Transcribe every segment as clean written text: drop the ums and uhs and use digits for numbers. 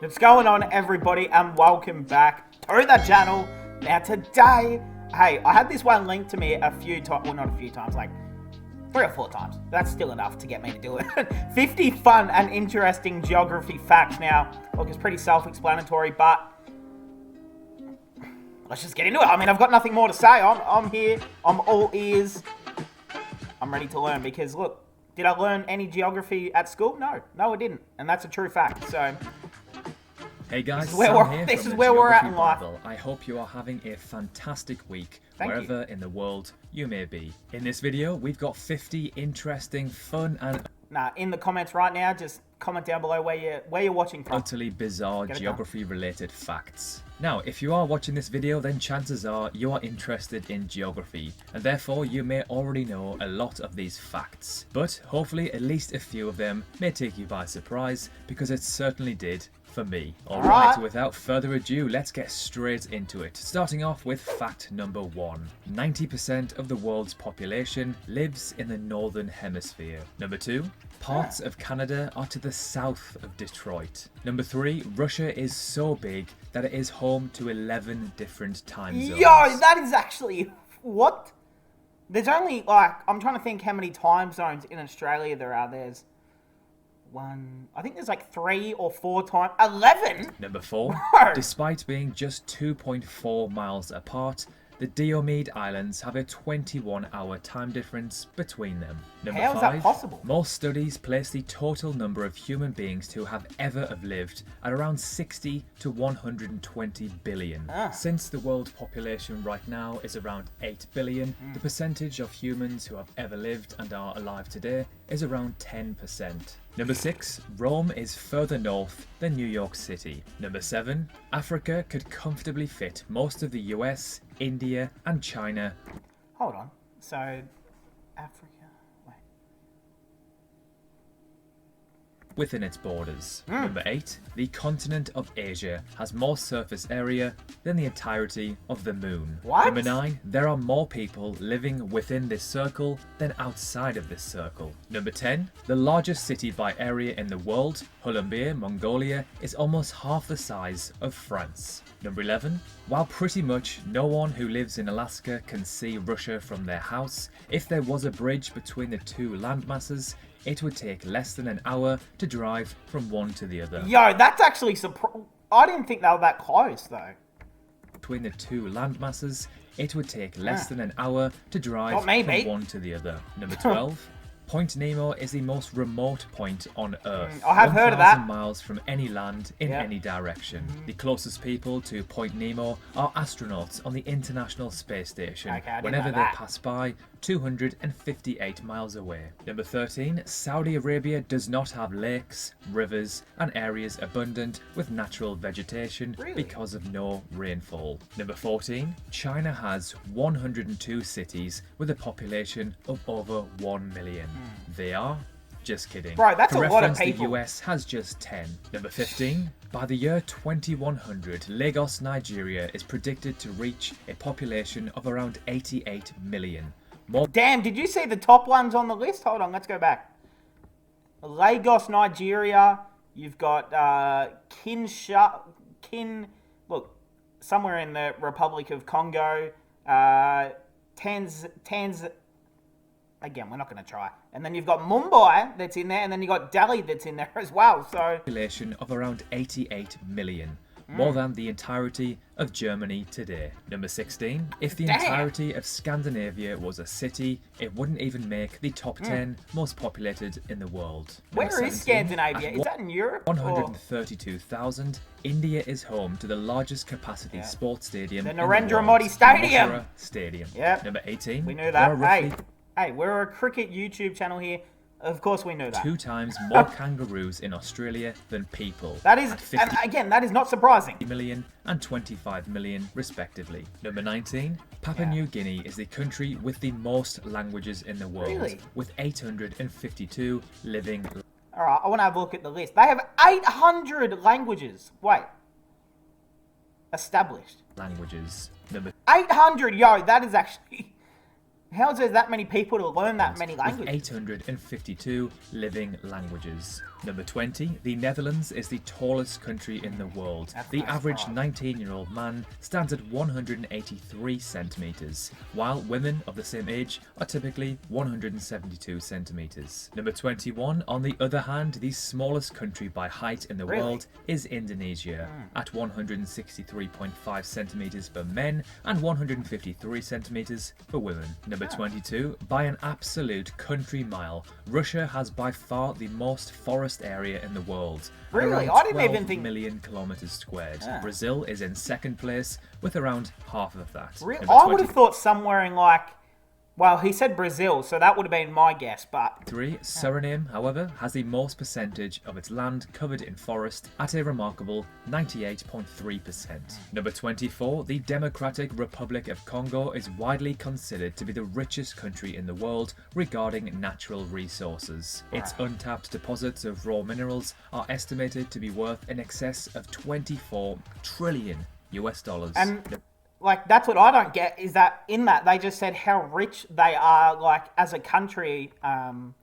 What's going on, everybody, and welcome back to the channel. Now today, hey, I had this one linked to me a few times, well, not a few times, like 3 or 4 times. That's still enough to get me to do it. 50 fun and interesting geography facts. Now, look, it's pretty self-explanatory, but let's just get into it. I mean, I've got nothing more to say. I'm here. I'm all ears. I'm ready to learn because, look, did I learn any geography at school? No, I didn't. And that's a true fact, so... Hey guys, this is where we're at in life. I hope you are having a fantastic week wherever in the world you may be. In this video, we've got 50 interesting, fun and... in the comments right now, just comment down below where you're watching from. Utterly bizarre geography-related facts. Now, if you are watching this video, then chances are you are interested in geography, and therefore you may already know a lot of these facts. But hopefully at least a few of them may take you by surprise, because it certainly did for me. Alright, without further ado, let's get straight into it. Starting off with fact number 1. 90% of the world's population lives in the northern hemisphere. Number 2. Parts of Canada are to the south of Detroit. Number 3. Russia is so big that it is home to 11 different time zones. Yo, that is actually... What? There's only, like, I'm trying to think how many time zones in Australia there are. There's... I think there's like 3 or 4 times. 11? Number 4. No. Despite being just 2.4 miles apart, the Diomede Islands have a 21-hour time difference between them. Number 5. How is that possible? Most studies place the total number of human beings to have ever lived at around 60 to 120 billion. Since the world population right now is around 8 billion, the percentage of humans who have ever lived and are alive today is around 10%. Number 6. Rome is further north than New York City. Number 7. Africa could comfortably fit most of the US, India and China. Hold on. So, Africa... Wait. Within its borders. Number 8. The continent of Asia has more surface area than the entirety of the moon. What? Number 9. There are more people living within this circle than outside of this circle. Number 10. The largest city by area in the world, Ulaanbaatar, Mongolia, is almost half the size of France. Number 11. While pretty much no one who lives in Alaska can see Russia from their house, if there was a bridge between the two landmasses, it would take less than an hour to drive from one to the other. Yo, that's actually I didn't think they were that close, though. Between the two landmasses, it would take less than an hour to drive from one to the other. Number 12. Point Nemo is the most remote point on Earth. I have heard of that. 1,000 miles from any land in any direction. The closest people to Point Nemo are astronauts on the International Space Station. Whenever they pass by, 258 miles away. Number 13. Saudi Arabia does not have lakes, rivers and areas abundant with natural vegetation because of no rainfall. Number 14. China has 102 cities with a population of over 1 million. They are... Just kidding. Right, that's For a lot of reference, people. the US has just 10. Number 15. By the year 2100, Lagos, Nigeria is predicted to reach a population of around 88 million. Damn, did you see the top ones on the list? Hold on, let's go back. Lagos, Nigeria. You've got look, somewhere in the Republic of Congo. Again, we're not going to try. And then you've got Mumbai that's in there, and then you've got Delhi that's in there as well. So Population of around 88 million. More than the entirety of Germany today. Number 16. If the entirety of Scandinavia was a city, it wouldn't even make the top 10 most populated in the world. Where is Scandinavia? Is that in Europe? 132,000. India is home to the largest capacity sports stadium. The Narendra Modi Stadium. Mathura Stadium. Yep. Number 18. We knew that. Hey, we're a cricket YouTube channel here. Of course we knew that. 2 times more kangaroos in Australia than people. That is, and again, that is not surprising. Million and 25 million respectively. Number 19. Papua New Guinea is the country with the most languages in the world, with 852 living. Alright, I want to have a look at the list. They have 800 languages. Wait. Established. Languages. Number 800, yo, that is actually... How is there that many people to learn that many languages? 852 living languages. Number 20, the Netherlands is the tallest country in the world. That's The no average surprise. 19-year-old man stands at 183 centimetres, while women of the same age are typically 172 centimetres. Number 21, on the other hand, the smallest country by height in the Really? world is Indonesia, at 163.5 centimetres for men and 153 centimetres for women. Number 22, by an absolute country mile, Russia has by far the most forest area in the world. at Really? around I didn't 12 even think- million kilometres squared. Ah. Brazil is in second place with around half of that. Really? Number I would have 20 thought somewhere in like, well, he said Brazil, so that would have been my guess, but 3. Suriname, however, has the most percentage of its land covered in forest at a remarkable 98.3%. Number 24. The Democratic Republic of Congo is widely considered to be the richest country in the world regarding natural resources. Its untapped deposits of raw minerals are estimated to be worth in excess of 24 trillion US dollars. and like that's what I don't get is that in that they just said how rich they are like as a country, and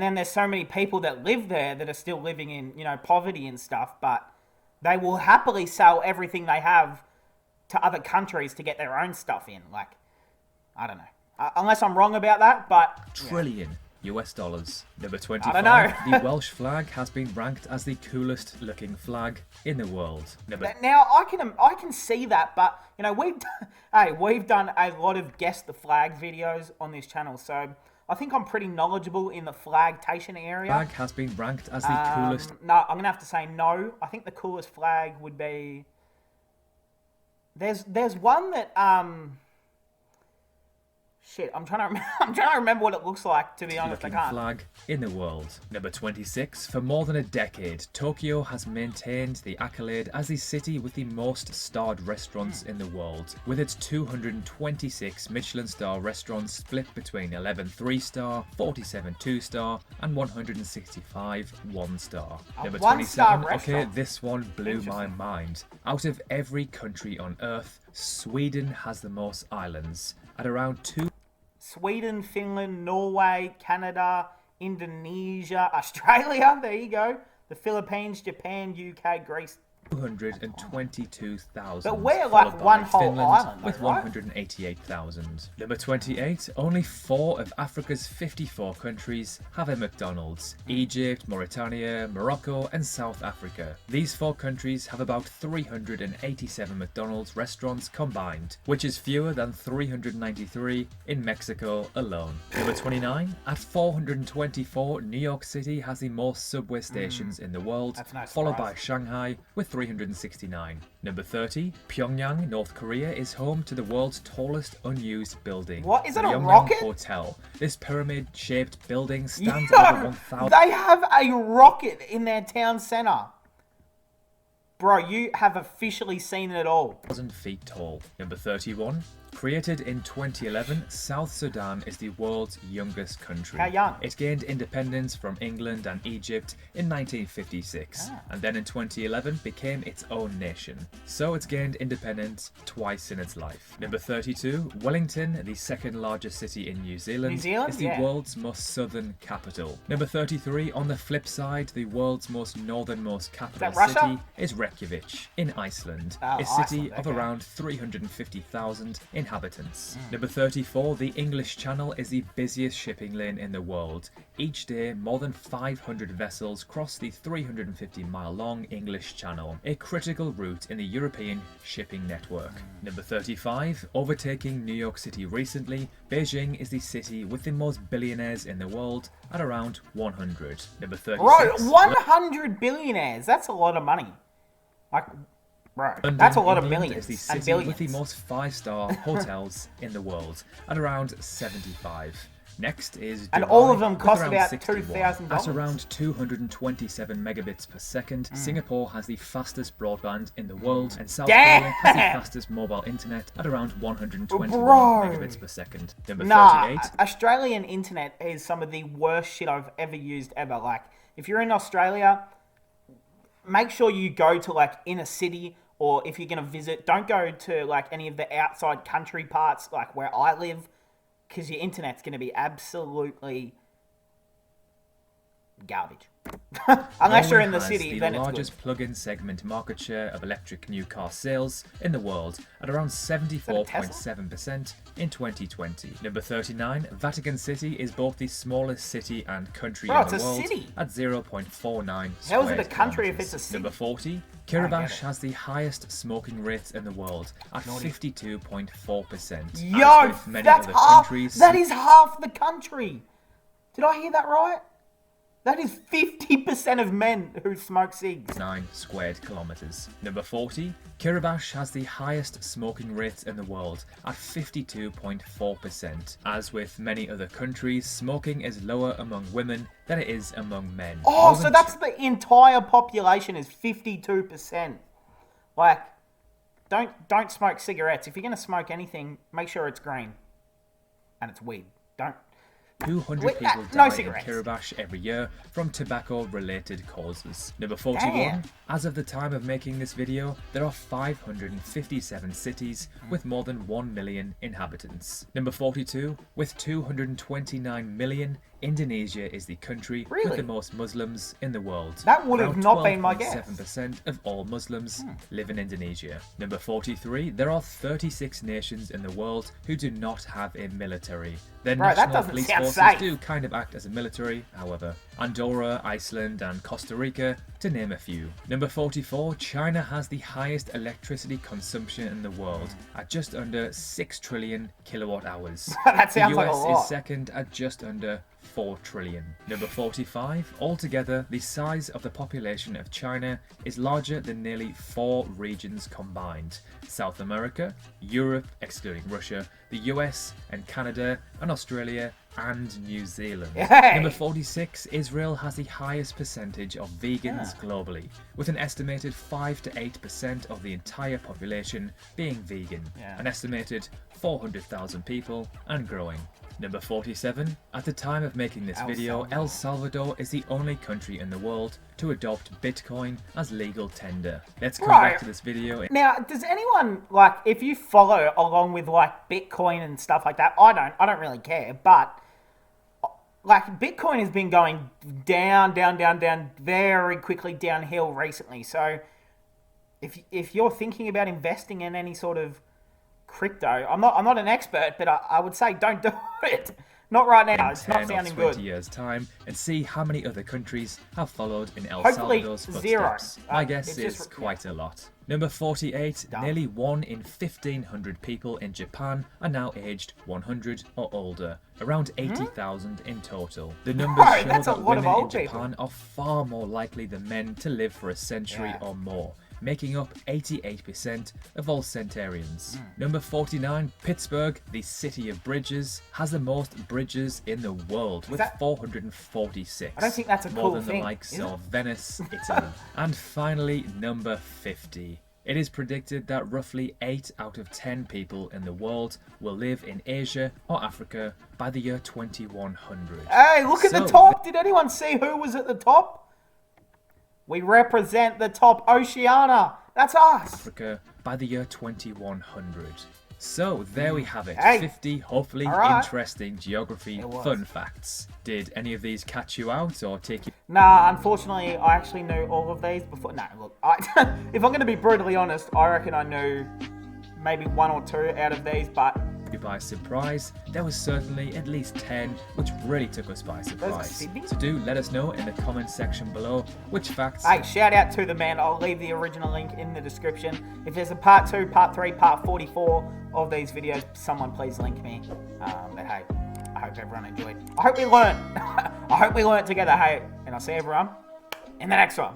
then there's so many people that live there that are still living in poverty and stuff, but they will happily sell everything they have to other countries to get their own stuff in. Like, I don't know, unless I'm wrong about that, but Trillion US dollars. Number 25. I don't know. The Welsh flag has been ranked as the coolest looking flag in the world. Number Now I can see that, but we've done a lot of guess the flag videos on this channel, so I think I'm pretty knowledgeable in the flagtation area. flag has been ranked as the coolest. No, I'm gonna have to say no. I think the coolest flag would be. There's one that Shit, I'm trying to remember what it looks like. To be honest, I looking can't. flag in the world. Number 26. For more than a decade, Tokyo has maintained the accolade as the city with the most starred restaurants in the world, with its 226 Michelin star restaurants split between 11 3-star, 47 2-star, and 165 1-star. Number 1-star 27. Okay, restaurant. this one blew my Interesting. mind. Out of every country on Earth, Sweden has the most islands, at around 2. Sweden, Finland, Norway, Canada, Indonesia, Australia. There you go. The Philippines, Japan, UK, Greece. 222,000. But we're like followed by one whole Finland island, though, with right? 188,000. Number 28. Only 4 of Africa's 54 countries have a McDonald's. Egypt, Mauritania, Morocco, and South Africa. These 4 countries have about 387 McDonald's restaurants combined, which is fewer than 393 in Mexico alone. Number 29. At 424, New York City has the most subway stations in the world, That's no followed by surprise. Shanghai with 369. Number 30. Pyongyang, North Korea is home to the world's tallest unused building. What? Is it the a Pyongyang rocket? Hotel. This pyramid-shaped building stands Yo, at over 1,000 they have a rocket in their town centre. Bro, you have officially seen it all. feet tall. Number 31. Created in 2011, South Sudan is the world's youngest country. How young? It gained independence from England and Egypt in 1956, and then in 2011 became its own nation. So it's gained independence twice in its life. Number 32. Wellington, the second largest city in New Zealand, New Zealand? is the Yeah. world's most southern capital. Number 33. On the flip side, the world's most northernmost capital that Russia? city is Reykjavik in Iceland, Oh, a city Iceland, of okay. around 350,000 inhabitants. Number 34. The English Channel is the busiest shipping lane in the world. Each day, more than 500 vessels cross the 350-mile long English Channel, a critical route in the European shipping network. Number 35. Overtaking New York City recently, Beijing is the city with the most billionaires in the world at around 100. Number 36. Bro, 100 billionaires. That's a lot of money. Like, bro, London, that's a lot of England, millions is the and city billions. with the most 5-star hotels in the world, at around 75. Next is And Dubai, all of them with cost around about 61. $2,000. At around 227 megabits per second, Singapore has the fastest broadband in the world, and South Damn! Korea has the fastest mobile internet at around 121 Bro. megabits per second. Number Nah, 38. Australian internet is some of the worst shit I've ever used ever. Like, if you're in Australia, make sure you go to like in a city, or if you're gonna visit, don't go to like any of the outside country parts, like where I live, because your internet's gonna be absolutely garbage. Unless you're Norway in the has city, the then it's largest good. plug-in segment market share of electric new car sales in the world at around 74.7% in 2020. Number 39, Vatican City is both the smallest city and country Bro, in it's the a world city. at 0.49 How is it a squared country if kilometers. it's a city? Number 40, get Kiribati it. has the highest smoking rate in the world at 52.4%. Yo, As with many that's other half. countries, That is half the country. Did I hear that right? That is 50% of men who smoke cigs. 9 squared kilometers. Number 40, Kiribati has the highest smoking rate in the world at 52.4%. As with many other countries, smoking is lower among women than it is among men. Oh, More so than that's the entire population is 52%. Like, don't smoke cigarettes. If you're gonna smoke anything, make sure it's green and it's weed. Don't. 200 people no die in cigarettes. Kiribati every year from tobacco-related causes. Number 41, Damn. as of the time of making this video, there are 557 cities with more than 1 million inhabitants. Number 42, with 229 million, Indonesia is the country with Really? the most Muslims in the world. That would have Around not been my guess. 12.7% of all Muslims live in Indonesia. Number 43, there are 36 nations in the world who do not have a military. Their Bro, that national doesn't police sound forces safe. do kind of act as a military, however. Andorra, Iceland and Costa Rica, to name a few. Number 44, China has the highest electricity consumption in the world at just under 6 trillion kilowatt hours. That The sounds like a US lot. is second at just under 4 trillion. Number 45, altogether, the size of the population of China is larger than nearly 4 regions combined. South America, Europe, excluding Russia, the US and Canada, and Australia, and New Zealand. Hey! Number 46, Israel has the highest percentage of vegans globally, with an estimated 5 to 8% of the entire population being vegan. Yeah. An estimated 400,000 people and growing. Number 47, at the time of making this video, El Salvador is the only country in the world to adopt Bitcoin as legal tender. Let's come back to this video. Now, does anyone, like, if you follow along with, like, Bitcoin and stuff like that, I don't really care, but, like, Bitcoin has been going down, very quickly downhill recently, so if you're thinking about investing in any sort of crypto, I'm not an expert, but I would say don't do it. Not right now. It's not 10 or sounding 20 good. years time and see how many other countries have followed in El Hopefully Salvador's zero. footsteps. My guess it's is just- quite a lot. Number 48, nearly 1 in 1,500 people in Japan are now aged 100 or older, around 80,000 in total. The numbers Bro, show that's a that lot of women in old people. Japan are far more likely than men to live for a century or more, making up 88% of all centenarians. Number 49, Pittsburgh, the city of bridges, has the most bridges in the world, with 446. I don't think that's a more cool than thing, the likes is it? of Venice, Italy. And finally, number 50. It is predicted that roughly 8 out of 10 people in the world will live in Asia or Africa by the year 2100. Hey, look at the So, top. Did anyone see who was at the top? We represent the top, Oceania. That's us. Africa by the year 2100. So there we have it, Hey. 50 hopefully Alright. interesting geography was. fun facts. Did any of these catch you out or take you Nah, unfortunately, I actually knew all of these before. Nah, look, if I'm going to be brutally honest, I reckon I knew maybe 1 or 2 out of these, but by surprise? There was certainly at least 10 which really took us by surprise. Sydney? So do let us know in the comment section below which facts hey, shout out to the man. I'll leave the original link in the description. If there's a part 2, part 3, part 44 of these videos, someone please link me. But hey, I hope everyone enjoyed. I hope we learned. I hope we learned together, hey. And I'll see everyone in the next one.